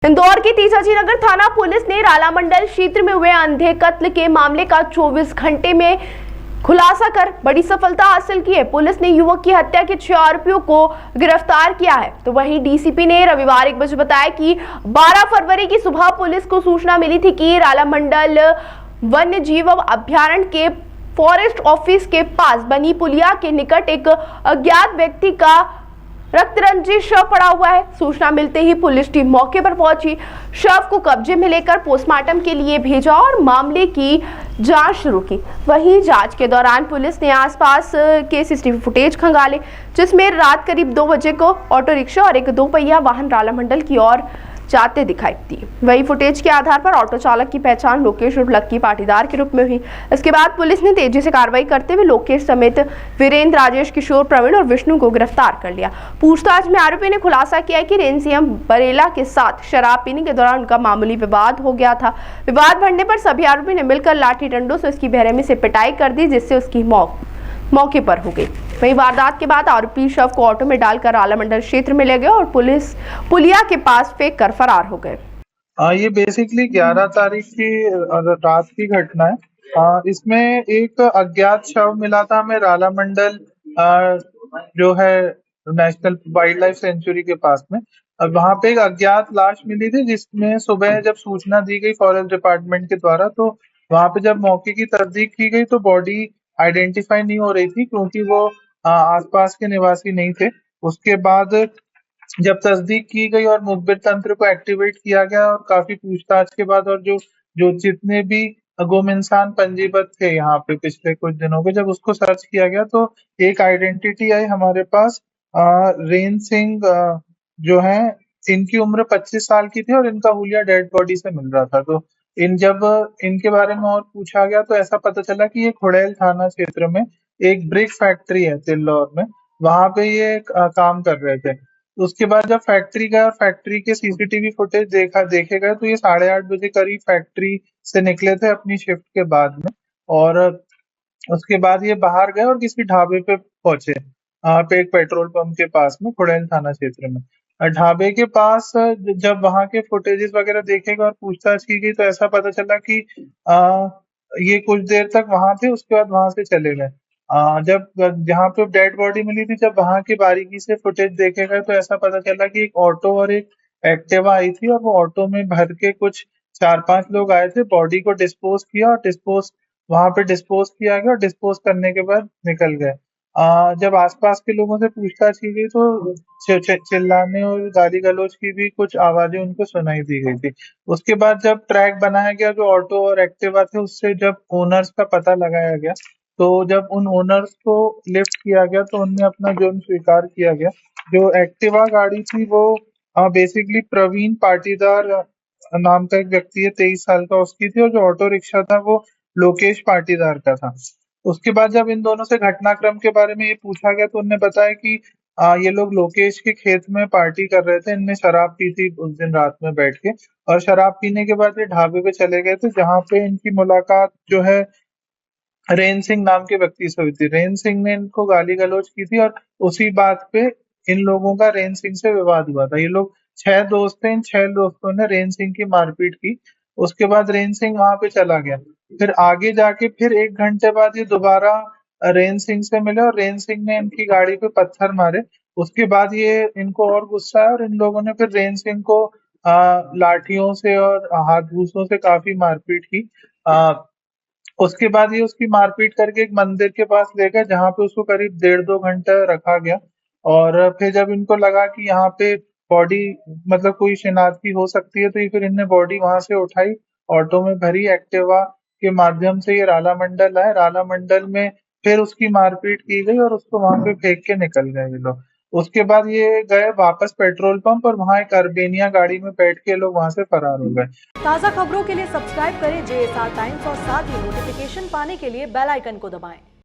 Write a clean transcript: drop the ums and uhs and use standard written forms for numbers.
इंदौर के तेजाजी नगर थाना पुलिस ने राला मंडल क्षेत्र में हुए अंधे कत्ल के मामले का 24 घंटे में खुलासा कर बड़ी सफलता हासिल की है। पुलिस ने युवक की हत्या के 6 आरोपियों को गिरफ्तार किया है। तो वहीं डीसीपी ने रविवार 1 बजे बताया कि 12 फरवरी की सुबह पुलिस को सूचना मिली थी कि राला मंडल वन्य जीव अभ्यारण्य के फॉरेस्ट ऑफिस के पास बनी पुलिया के निकट एक अज्ञात व्यक्ति का रक्तरंजित शव पड़ा हुआ है। सूचना मिलते ही पुलिस टीम मौके पर पहुंची, शव को कब्जे में लेकर पोस्टमार्टम के लिए भेजा और मामले की जांच शुरू की। वहीं जांच के दौरान पुलिस ने आसपास के सीसीटीवी फुटेज खंगाले, जिसमें रात करीब 2 बजे को ऑटो रिक्शा और एक 2 पहिया वाहन राला मंडल की ओर जाते दिखाई दी। वही फुटेज के आधार पर ऑटो चालक की पहचान लोकेश उर्फ लक्की पाटीदार के रूप में हुई। इसके बाद पुलिस ने तेजी से कार्रवाई करते हुए लोकेश समेत वीरेंद्र, राजेश, किशोर, प्रवीण और विष्णु को गिरफ्तार कर लिया। पूछताछ में आरोपी ने खुलासा किया कि रेंज सीएम बरेला के साथ शराब पीने के दौरान उनका मामूली विवाद हो गया था। विवाद बढ़ने पर सभी आरोपी ने मिलकर लाठी डंडों से उसकी बेरहमी से पिटाई कर दी, जिससे उसकी मौत मौके पर हो गई। वहीं वारदात के बाद आरोपी शव को ऑटो में डालकर राला मंडल क्षेत्र में ले गए और पुलिस पुलिया के पास फेंक कर फरार हो गए। ये बेसिकली 11 तारीख की रात की घटना है। इसमें एक अज्ञात शव मिला था हमें राला मंडल जो है नेशनल वाइल्ड लाइफ सेंचुरी के पास में। वहां पे एक अज्ञात लाश मिली थी, जिसमें सुबह जब सूचना दी गई फॉरेस्ट डिपार्टमेंट के द्वारा, तो वहां पे जब मौके की तस्दीक की गई तो बॉडी आइडेंटिफाई नहीं हो रही थी, क्योंकि वो आसपास के निवासी नहीं थे। उसके बाद जब तस्दीक की गई और मुखबिर तंत्र को एक्टिवेट किया गया और काफी पूछताछ के बाद और जो जो जितने भी गुम इंसान पंजीबद्ध थे यहाँ पे पिछले कुछ दिनों के, जब उसको सर्च किया गया तो एक आइडेंटिटी आई हमारे पास। रेन सिंह जो है, इनकी उम्र 25 साल की थी और इनका हुलिया डेड बॉडी से मिल रहा था। तो जब इनके बारे में और पूछा गया तो ऐसा पता चला कि ये खुड़ैल थाना क्षेत्र में एक ब्रिक फैक्ट्री है तिल्लौर में, वहां पे ये काम कर रहे थे। उसके बाद जब फैक्ट्री गए और फैक्ट्री के सीसीटीवी फुटेज देखे गए तो ये 8:30 बजे करीब फैक्ट्री से निकले थे अपनी शिफ्ट के बाद में, और उसके बाद ये बाहर गए और किसी ढाबे पे पहुंचे, पे एक पेट्रोल पंप के पास में खुड़ैल थाना क्षेत्र में। ढाबे के पास जब वहां के फुटेजेस वगैरह देखे गए और पूछताछ की गई तो ऐसा पता चला कि ये कुछ देर तक वहां थे, उसके बाद वहां से चले गए। जब जहाँ पे डेड बॉडी मिली थी, जब वहां की बारीकी से फुटेज देखे गए तो ऐसा पता चला कि एक ऑटो और एक एक्टिवा आई थी और वो ऑटो में भर के कुछ 4-5 लोग आए थे। बॉडी को डिस्पोज किया और वहां पे डिस्पोज किया गया और डिस्पोज करने के बाद निकल गए। जब आसपास के लोगों से पूछताछ की गई तो चिल्लाने और गाली गलौज की भी कुछ आवाजें उनको सुनाई दी गई थी। उसके बाद जब ट्रैक बनाया गया, जो ऑटो और एक्टिवा थे, उससे जब ओनर्स का पता लगाया गया, तो जब उन ओनर्स को लिफ्ट किया गया तो उनने अपना जुर्म स्वीकार किया गया। जो एक्टिवा गाड़ी थी वो बेसिकली प्रवीण पाटीदार नाम का एक व्यक्ति है, 23 साल का, उसकी थी, और जो ऑटो रिक्शा था वो लोकेश पाटीदार का था। उसके बाद जब इन दोनों से घटनाक्रम के बारे में ये पूछा गया तो उनने बताया कि ये लोग लोकेश के खेत में पार्टी कर रहे थे, इनने शराब पी थी उस दिन रात में बैठ के, और शराब पीने के बाद ये ढाबे पे चले गए थे, जहाँ पे इनकी मुलाकात जो है रेन सिंह नाम के व्यक्ति से हुई थी। रेन सिंह ने इनको गाली गलौज की थी और उसी बात पे इन लोगों का रेन सिंह से विवाद हुआ था। ये लोग 6 दोस्त थे, इन 6 दोस्तों ने रेन सिंह की मारपीट की। उसके बाद रेन सिंह वहां पे चला गया। फिर आगे जाके फिर 1 घंटे बाद ये दोबारा रेन सिंह से मिले और रेन सिंह ने इनकी गाड़ी पे पत्थर मारे। उसके बाद ये इनको और गुस्सा आया और इन लोगों ने फिर रेन सिंह को लाठियों से और हाथ घूसों से काफी मारपीट की। उसके बाद ये उसकी मारपीट करके एक मंदिर के पास ले गए, जहाँ पे उसको करीब 1.5-2 घंटा रखा गया। और फिर जब इनको लगा कि यहाँ पे बॉडी मतलब कोई शिनाख्ती हो सकती है, तो ये फिर इनने बॉडी वहां से उठाई, ऑटो में भरी, एक्टिवा के माध्यम से ये राला मंडल आए। राला मंडल में फिर उसकी मारपीट की गई और उसको वहां पे फेंक के निकल गए ये लोग। उसके बाद ये गए वापस पेट्रोल पंप और वहां एक अर्बेनिया गाड़ी में बैठ के लोग वहां से फरार हो गए। ताज़ा खबरों के लिए सब्सक्राइब करें JSR टाइम्स और साथ ही नोटिफिकेशन पाने के लिए बेल आइकन को दबाएं।